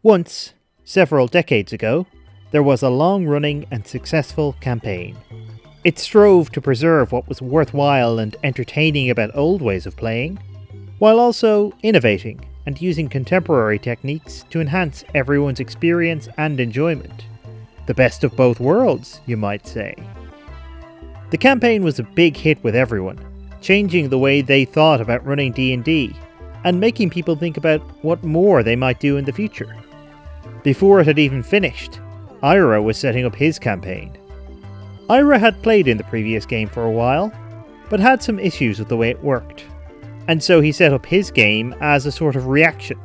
Once, several decades ago, there was a long-running and successful campaign. It strove to preserve what was worthwhile and entertaining about old ways of playing, while also innovating and using contemporary techniques to enhance everyone's experience and enjoyment. The best of both worlds, you might say. The campaign was a big hit with everyone, changing the way they thought about running D&D, and making people think about what more they might do in the future. Before it had even finished, Ira was setting up his campaign. Ira had played in the previous game for a while, but had some issues with the way it worked, and so he set up his game as a sort of reaction,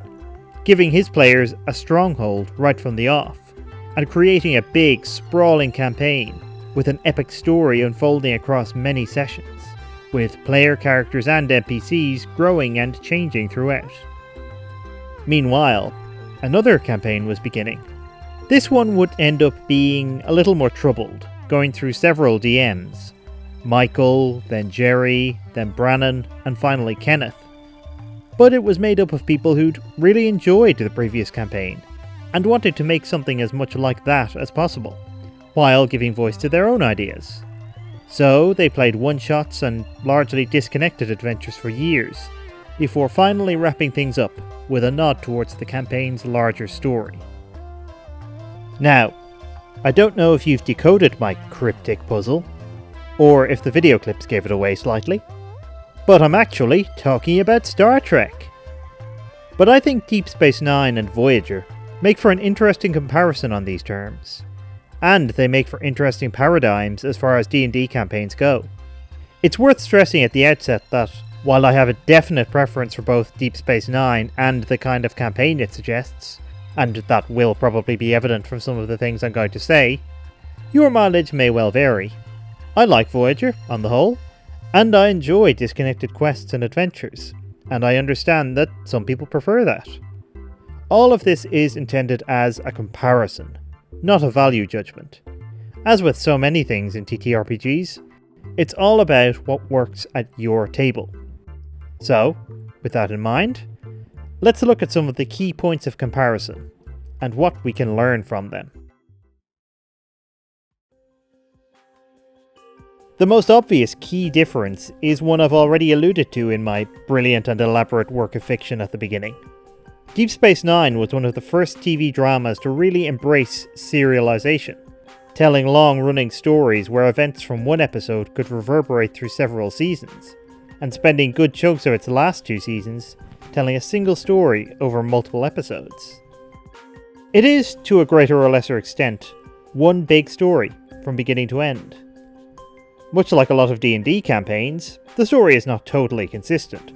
giving his players a stronghold right from the off, and creating a big, sprawling campaign with an epic story unfolding across many sessions, with player characters and NPCs growing and changing throughout. Meanwhile, another campaign was beginning. This one would end up being a little more troubled, going through several DMs. Michael, then Jerry, then Brannon, and finally Kenneth. But it was made up of people who'd really enjoyed the previous campaign, and wanted to make something as much like that as possible, while giving voice to their own ideas. So they played one-shots and largely disconnected adventures for years, before finally wrapping things up with a nod towards the campaign's larger story. Now, I don't know if you've decoded my cryptic puzzle, or if the video clips gave it away slightly, but I'm actually talking about Star Trek. But I think Deep Space Nine and Voyager make for an interesting comparison on these terms, and they make for interesting paradigms as far as D&D campaigns go. It's worth stressing at the outset that, while I have a definite preference for both Deep Space Nine and the kind of campaign it suggests, and that will probably be evident from some of the things I'm going to say, your mileage may well vary. I like Voyager, on the whole, and I enjoy disconnected quests and adventures, and I understand that some people prefer that. All of this is intended as a comparison, not a value judgment. As with so many things in TTRPGs, it's all about what works at your table. So, with that in mind, let's look at some of the key points of comparison, and what we can learn from them. The most obvious key difference is one I've already alluded to in my brilliant and elaborate work of fiction at the beginning. Deep Space Nine was one of the first TV dramas to really embrace serialization, telling long-running stories where events from one episode could reverberate through several seasons, and spending good chunks of its last 2 seasons telling a single story over multiple episodes. It is, to a greater or lesser extent, one big story from beginning to end. Much like a lot of D&D campaigns, the story is not totally consistent.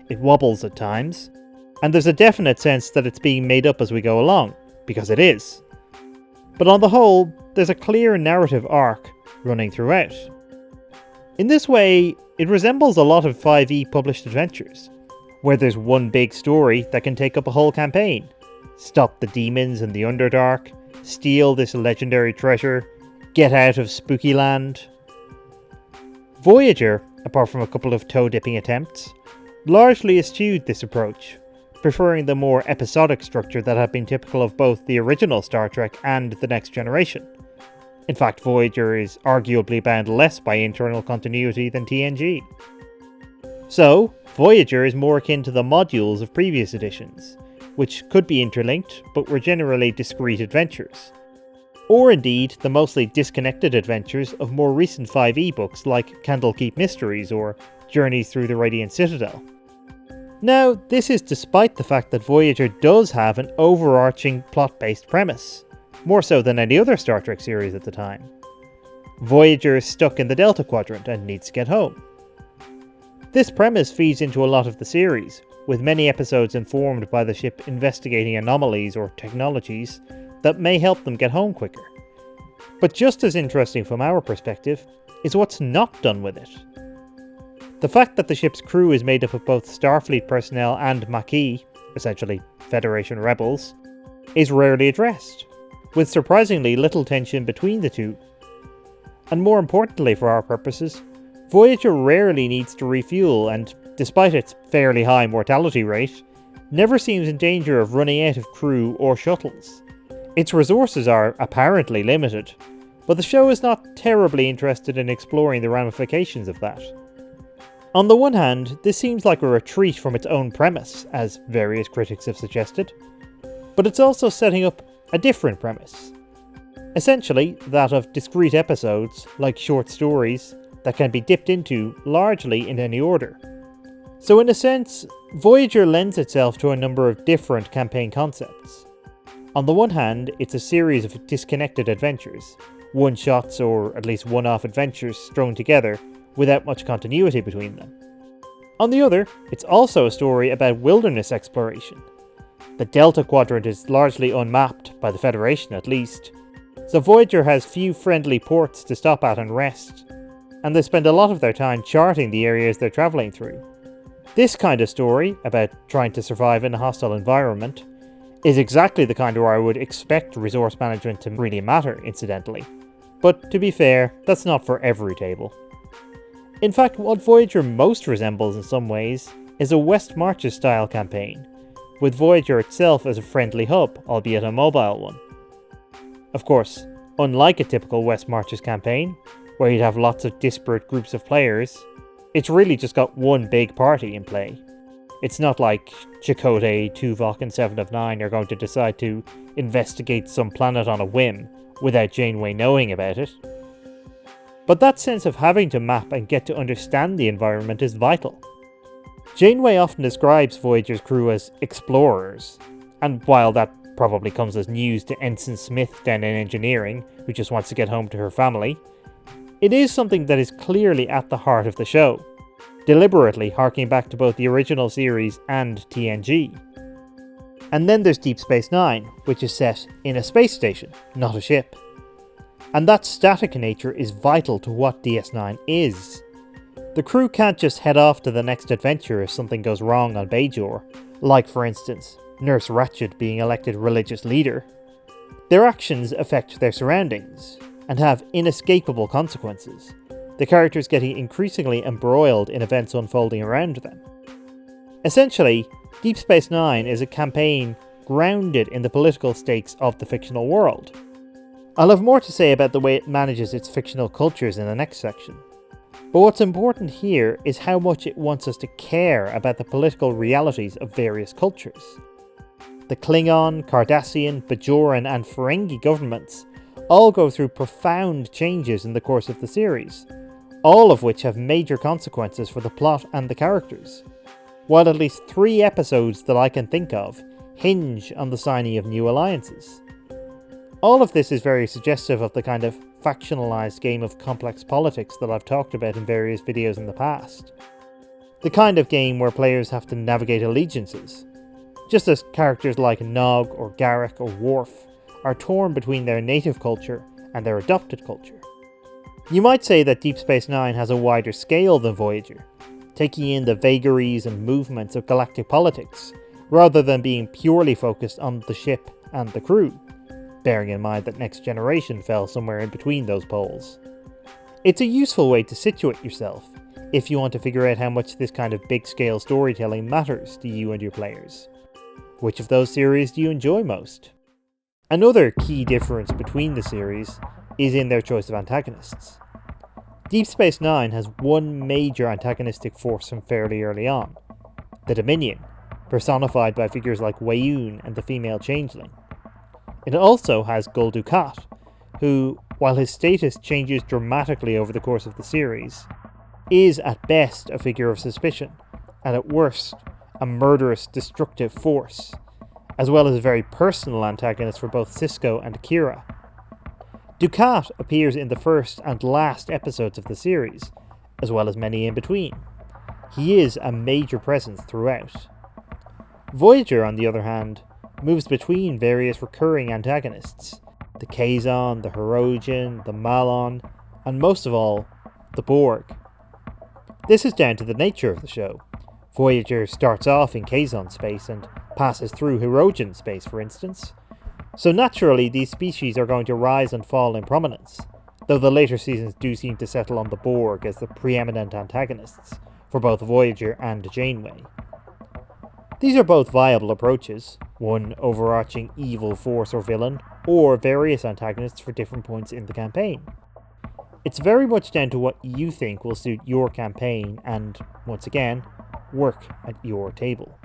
It wobbles at times, and there's a definite sense that it's being made up as we go along, because it is. But on the whole, there's a clear narrative arc running throughout. In this way, it resembles a lot of 5e published adventures, where there's one big story that can take up a whole campaign. Stop the demons in the Underdark, steal this legendary treasure, get out of Spooky Land. Voyager, apart from a couple of toe-dipping attempts, largely eschewed this approach, preferring the more episodic structure that had been typical of both the original Star Trek and The Next Generation. In fact, Voyager is arguably bound less by internal continuity than TNG. So, Voyager is more akin to the modules of previous editions, which could be interlinked but were generally discrete adventures. Or indeed, the mostly disconnected adventures of more recent 5e books like Candlekeep Mysteries or Journeys Through the Radiant Citadel. Now, this is despite the fact that Voyager does have an overarching plot-based premise, more so than any other Star Trek series at the time. Voyager is stuck in the Delta Quadrant and needs to get home. This premise feeds into a lot of the series, with many episodes informed by the ship investigating anomalies or technologies that may help them get home quicker. But just as interesting from our perspective is what's not done with it. The fact that the ship's crew is made up of both Starfleet personnel and Maquis, essentially Federation rebels, is rarely addressed, with surprisingly little tension between the two. And more importantly for our purposes, Voyager rarely needs to refuel and, despite its fairly high mortality rate, never seems in danger of running out of crew or shuttles. Its resources are apparently limited, but the show is not terribly interested in exploring the ramifications of that. On the one hand, this seems like a retreat from its own premise, as various critics have suggested, but it's also setting up a different premise. Essentially, that of discrete episodes, like short stories, that can be dipped into largely in any order. So in a sense, Voyager lends itself to a number of different campaign concepts. On the one hand, it's a series of disconnected adventures, one-shots or at least one-off adventures strung together without much continuity between them. On the other, it's also a story about wilderness exploration. The Delta Quadrant is largely unmapped, by the Federation at least, so Voyager has few friendly ports to stop at and rest, and they spend a lot of their time charting the areas they're travelling through. This kind of story, about trying to survive in a hostile environment, is exactly the kind where I would expect resource management to really matter, incidentally. But to be fair, that's not for every table. In fact, what Voyager most resembles in some ways is a West Marches style campaign, with Voyager itself as a friendly hub, albeit a mobile one. Of course, unlike a typical West Marches campaign, where you'd have lots of disparate groups of players, it's really just got one big party in play. It's not like Chakotay, Tuvok and 7 of 9 are going to decide to investigate some planet on a whim without Janeway knowing about it. But that sense of having to map and get to understand the environment is vital. Janeway often describes Voyager's crew as explorers, and while that probably comes as news to Ensign Smith down in engineering, who just wants to get home to her family, it is something that is clearly at the heart of the show, deliberately harking back to both the original series and TNG. And then there's Deep Space Nine, which is set in a space station, not a ship. And that static nature is vital to what DS9 is. The crew can't just head off to the next adventure if something goes wrong on Bajor, like for instance, Nurse Ratched being elected religious leader. Their actions affect their surroundings, and have inescapable consequences, the characters getting increasingly embroiled in events unfolding around them. Essentially, Deep Space Nine is a campaign grounded in the political stakes of the fictional world. I'll have more to say about the way it manages its fictional cultures in the next section. But what's important here is how much it wants us to care about the political realities of various cultures. The Klingon, Cardassian, Bajoran and Ferengi governments all go through profound changes in the course of the series, all of which have major consequences for the plot and the characters, while at least 3 episodes that I can think of hinge on the signing of new alliances. All of this is very suggestive of the kind of factionalized game of complex politics that I've talked about in various videos in the past. The kind of game where players have to navigate allegiances, just as characters like Nog or Garak or Worf are torn between their native culture and their adopted culture. You might say that Deep Space Nine has a wider scale than Voyager, taking in the vagaries and movements of galactic politics, rather than being purely focused on the ship and the crew, bearing in mind that Next Generation fell somewhere in between those poles. It's a useful way to situate yourself, if you want to figure out how much this kind of big-scale storytelling matters to you and your players. Which of those series do you enjoy most? Another key difference between the series is in their choice of antagonists. Deep Space Nine has one major antagonistic force from fairly early on, the Dominion, personified by figures like Weyoun and the female Changeling. It also has Gul Dukat, who, while his status changes dramatically over the course of the series, is at best a figure of suspicion, and at worst, a murderous, destructive force, as well as a very personal antagonist for both Sisko and Kira. Dukat appears in the first and last episodes of the series, as well as many in between. He is a major presence throughout. Voyager, on the other hand, moves between various recurring antagonists, the Kazon, the Hirogen, the Malon, and most of all, the Borg. This is down to the nature of the show. Voyager starts off in Kazon space and passes through Hirogen space, for instance. So naturally, these species are going to rise and fall in prominence, though the later seasons do seem to settle on the Borg as the preeminent antagonists for both Voyager and Janeway. These are both viable approaches, one overarching evil force or villain, or various antagonists for different points in the campaign. It's very much down to what you think will suit your campaign and, once again, work at your table.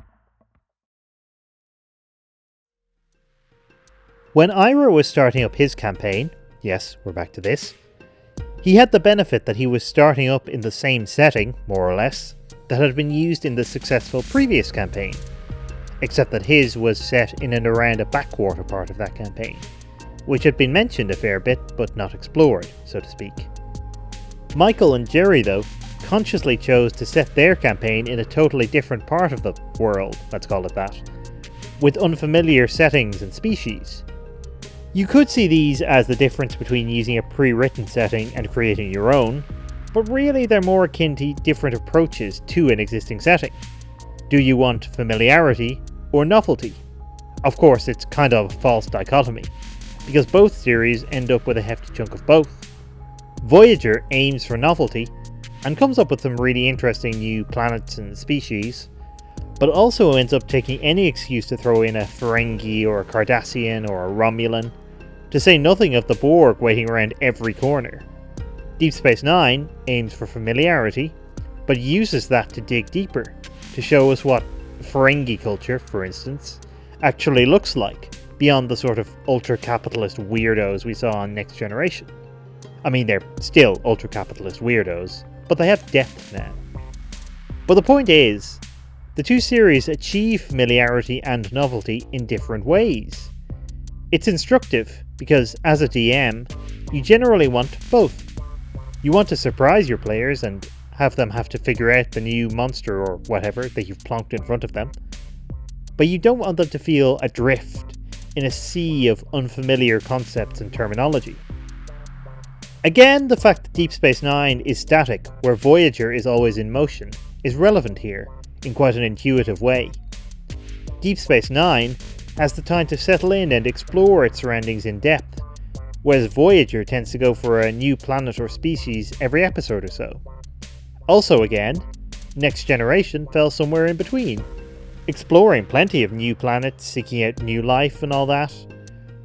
When Ira was starting up his campaign, yes, we're back to this, he had the benefit that he was starting up in the same setting, more or less, that had been used in the successful previous campaign, except that his was set in and around a backwater part of that campaign, which had been mentioned a fair bit but not explored, so to speak. Michael and Jerry, though, consciously chose to set their campaign in a totally different part of the world, let's call it that, with unfamiliar settings and species. You could see these as the difference between using a pre-written setting and creating your own, but really they're more akin to different approaches to an existing setting. Do you want familiarity or novelty? Of course, it's kind of a false dichotomy, because both series end up with a hefty chunk of both. Voyager aims for novelty, and comes up with some really interesting new planets and species, but also ends up taking any excuse to throw in a Ferengi or a Cardassian or a Romulan, to say nothing of the Borg waiting around every corner. Deep Space Nine aims for familiarity, but uses that to dig deeper, to show us what Ferengi culture, for instance, actually looks like, beyond the sort of ultra-capitalist weirdos we saw on Next Generation. I mean, they're still ultra-capitalist weirdos, but they have depth now. But the point is, the two series achieve familiarity and novelty in different ways. It's instructive because, as a DM, you generally want both. You want to surprise your players and have them have to figure out the new monster or whatever that you've plonked in front of them, but you don't want them to feel adrift in a sea of unfamiliar concepts and terminology. Again, the fact that Deep Space Nine is static, where Voyager is always in motion, is relevant here, in quite an intuitive way. Deep Space Nine has the time to settle in and explore its surroundings in depth, whereas Voyager tends to go for a new planet or species every episode or so. Also again, Next Generation fell somewhere in between, exploring plenty of new planets, seeking out new life and all that,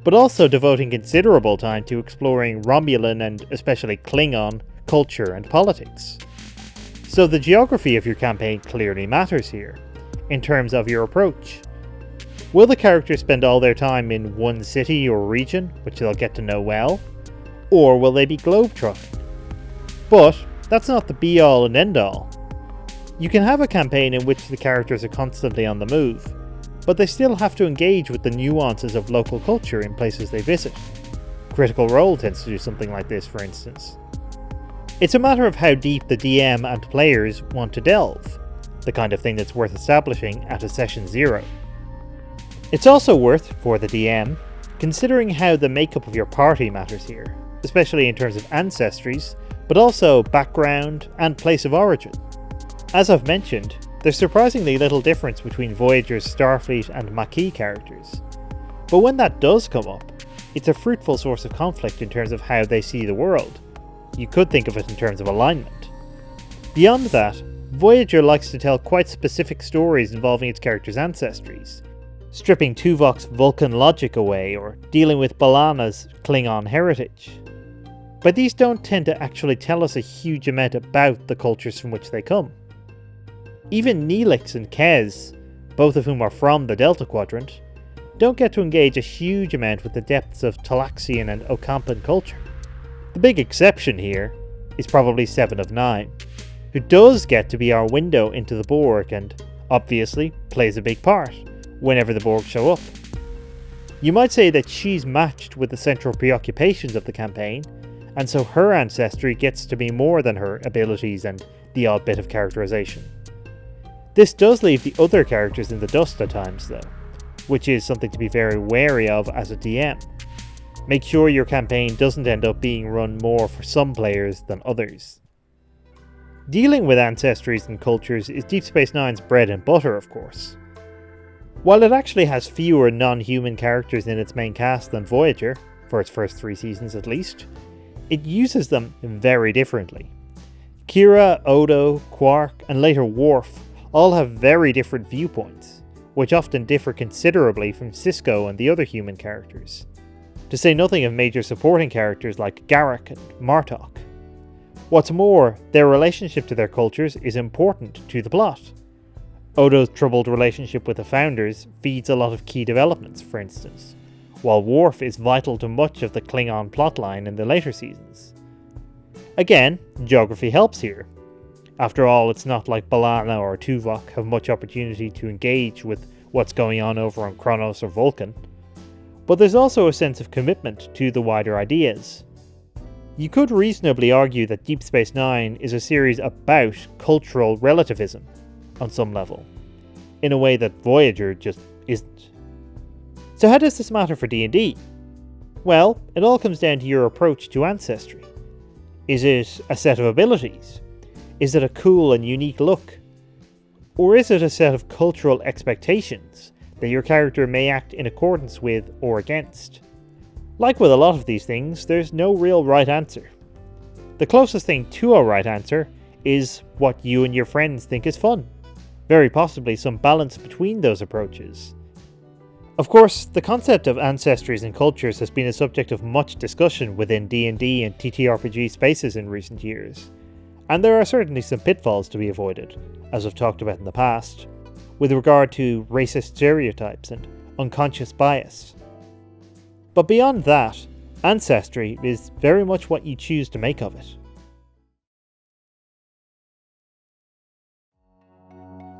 but also devoting considerable time to exploring Romulan and especially Klingon culture and politics. So the geography of your campaign clearly matters here, in terms of your approach. Will the characters spend all their time in one city or region, which they'll get to know well, or will they be globetrotting? But that's not the be-all and end-all. You can have a campaign in which the characters are constantly on the move, but they still have to engage with the nuances of local culture in places they visit. Critical Role tends to do something like this, for instance. It's a matter of how deep the DM and players want to delve, the kind of thing that's worth establishing at a session 0. It's also worth, for the DM, considering how the makeup of your party matters here, especially in terms of ancestries, but also background and place of origin. As I've mentioned, there's surprisingly little difference between Voyager's Starfleet and Maquis characters, but when that does come up, it's a fruitful source of conflict in terms of how they see the world. You could think of it in terms of alignment. Beyond that, Voyager likes to tell quite specific stories involving its characters' ancestries, stripping Tuvok's Vulcan logic away or dealing with B'Elanna's Klingon heritage. But these don't tend to actually tell us a huge amount about the cultures from which they come. Even Neelix and Kez, both of whom are from the Delta Quadrant, don't get to engage a huge amount with the depths of Talaxian and Ocampan culture. The big exception here is probably 7 of 9, who does get to be our window into the Borg and, obviously, plays a big part whenever the Borg show up. You might say that she's matched with the central preoccupations of the campaign, and so her ancestry gets to be more than her abilities and the odd bit of characterization. This does leave the other characters in the dust at times though, which is something to be very wary of as a DM. Make sure your campaign doesn't end up being run more for some players than others. Dealing with ancestries and cultures is Deep Space Nine's bread and butter, of course. While it actually has fewer non-human characters in its main cast than Voyager, for its first 3 seasons at least, it uses them very differently. Kira, Odo, Quark, and later Worf all have very different viewpoints, which often differ considerably from Sisko and the other human characters, to say nothing of major supporting characters like Garak and Martok. What's more, their relationship to their cultures is important to the plot. Odo's troubled relationship with the Founders feeds a lot of key developments, for instance, while Worf is vital to much of the Klingon plotline in the later seasons. Again, geography helps here. After all, it's not like B'Elanna or Tuvok have much opportunity to engage with what's going on over on Kronos or Vulcan. But there's also a sense of commitment to the wider ideas. You could reasonably argue that Deep Space Nine is a series about cultural relativism, on some level, in a way that Voyager just isn't. So how does this matter for D&D? Well, it all comes down to your approach to ancestry. Is it a set of abilities? Is it a cool and unique look? Or is it a set of cultural expectations that your character may act in accordance with or against? Like with a lot of these things, there's no real right answer. The closest thing to a right answer is what you and your friends think is fun. Very possibly some balance between those approaches. Of course, the concept of ancestries and cultures has been a subject of much discussion within D&D and TTRPG spaces in recent years, and there are certainly some pitfalls to be avoided, as I've talked about in the past, with regard to racist stereotypes and unconscious bias. But beyond that, ancestry is very much what you choose to make of it.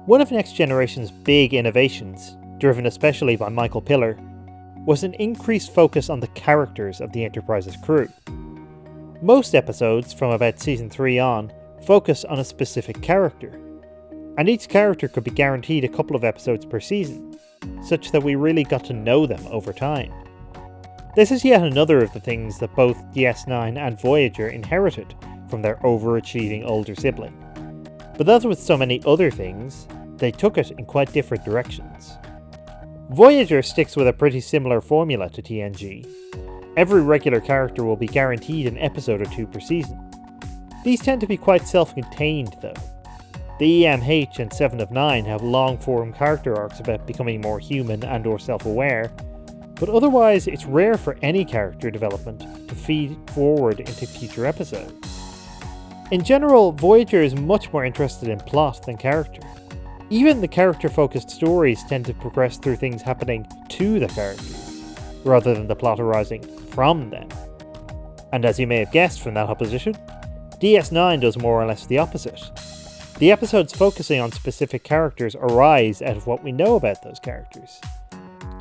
One of Next Generation's big innovations, driven especially by Michael Piller, was an increased focus on the characters of the Enterprise's crew. Most episodes, from about Season 3 on, focus on a specific character, and each character could be guaranteed a couple of episodes per season, such that we really got to know them over time. This is yet another of the things that both DS9 and Voyager inherited from their overachieving older sibling. But as with so many other things, they took it in quite different directions. Voyager sticks with a pretty similar formula to TNG. Every regular character will be guaranteed an episode or two per season. These tend to be quite self-contained though. The EMH and 7 of 9 have long-form character arcs about becoming more human and or self-aware, but otherwise it's rare for any character development to feed forward into future episodes. In general, Voyager is much more interested in plot than character. Even the character-focused stories tend to progress through things happening to the characters, rather than the plot arising from them. And as you may have guessed from that opposition, DS9 does more or less the opposite. The episodes focusing on specific characters arise out of what we know about those characters.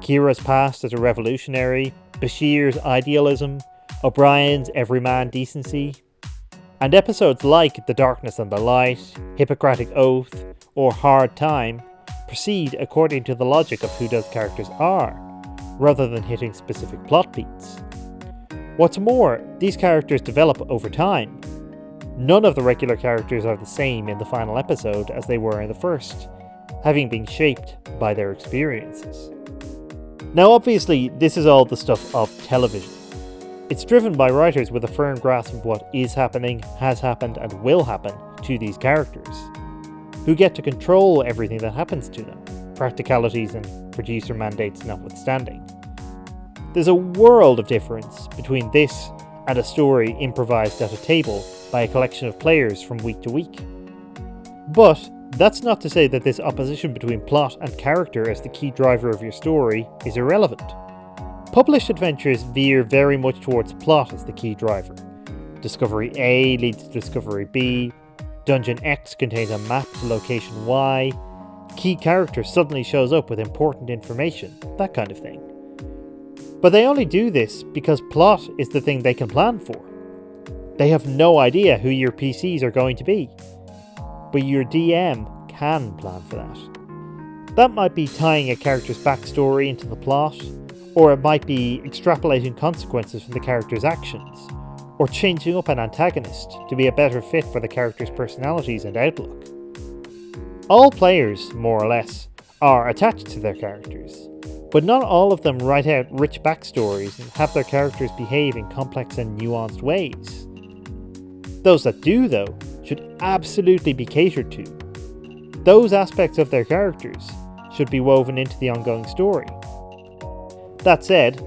Kira's past as a revolutionary, Bashir's idealism, O'Brien's everyman decency, and episodes like The Darkness and the Light, Hippocratic Oath, or Hard Time proceed according to the logic of who those characters are, rather than hitting specific plot beats. What's more, these characters develop over time. None of the regular characters are the same in the final episode as they were in the first, having been shaped by their experiences. Now obviously, this is all the stuff of television. It's driven by writers with a firm grasp of what is happening, has happened, and will happen to these characters, who get to control everything that happens to them, practicalities and producer mandates notwithstanding. There's a world of difference between this and a story improvised at a table by a collection of players from week to week. But that's not to say that this opposition between plot and character as the key driver of your story is irrelevant. Published adventures veer very much towards plot as the key driver. Discovery A leads to Discovery B, Dungeon X contains a map to location Y, key character suddenly shows up with important information, that kind of thing. But they only do this because plot is the thing they can plan for. They have no idea who your PCs are going to be, but your DM can plan for that. That might be tying a character's backstory into the plot, or it might be extrapolating consequences from the character's actions, or changing up an antagonist to be a better fit for the character's personalities and outlook. All players, more or less, are attached to their characters, but not all of them write out rich backstories and have their characters behave in complex and nuanced ways. Those that do, though, should absolutely be catered to. Those aspects of their characters should be woven into the ongoing story. That said,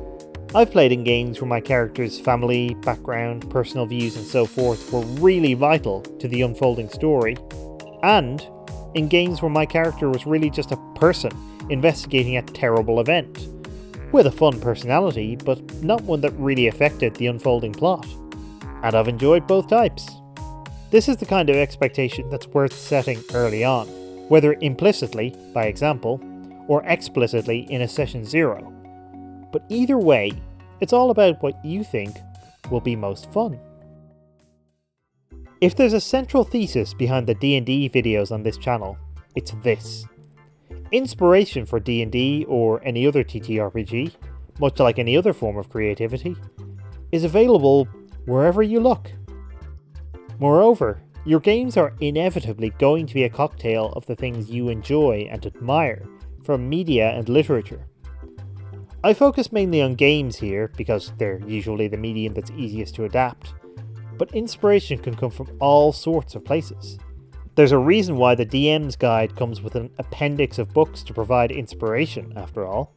I've played in games where my character's family, background, personal views and so forth were really vital to the unfolding story, and in games where my character was really just a person investigating a terrible event, with a fun personality, but not one that really affected the unfolding plot. And I've enjoyed both types. This is the kind of expectation that's worth setting early on, whether implicitly, by example, or explicitly in a session 0. But either way, it's all about what you think will be most fun. If there's a central thesis behind the D&D videos on this channel, it's this. Inspiration for D&D or any other TTRPG, much like any other form of creativity, is available wherever you look. Moreover, your games are inevitably going to be a cocktail of the things you enjoy and admire from media and literature. I focus mainly on games here because they're usually the medium that's easiest to adapt, but inspiration can come from all sorts of places. There's a reason why the DM's guide comes with an appendix of books to provide inspiration, after all.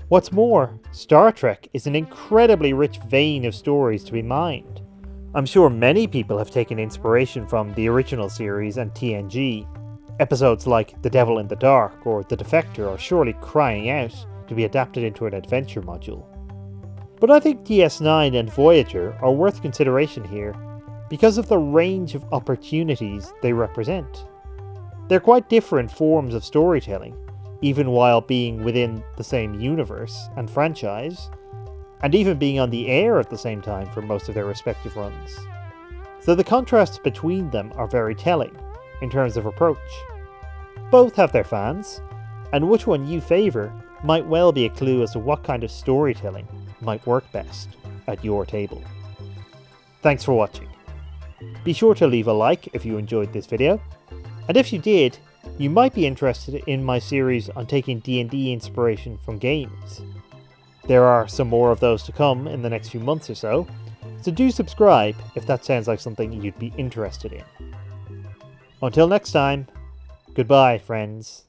What's more, Star Trek is an incredibly rich vein of stories to be mined. I'm sure many people have taken inspiration from the original series and TNG. Episodes like The Devil in the Dark or The Defector are surely crying out to be adapted into an adventure module. But I think DS9 and Voyager are worth consideration here because of the range of opportunities they represent. They're quite different forms of storytelling, even while being within the same universe and franchise, and even being on the air at the same time for most of their respective runs. So the contrasts between them are very telling in terms of approach. Both have their fans, and which one you favour might well be a clue as to what kind of storytelling might work best at your table. Thanks for watching. Be sure to leave a like if you enjoyed this video, and if you did, you might be interested in my series on taking D&D inspiration from games. There are some more of those to come in the next few months or so do subscribe if that sounds like something you'd be interested in. Until next time, goodbye friends.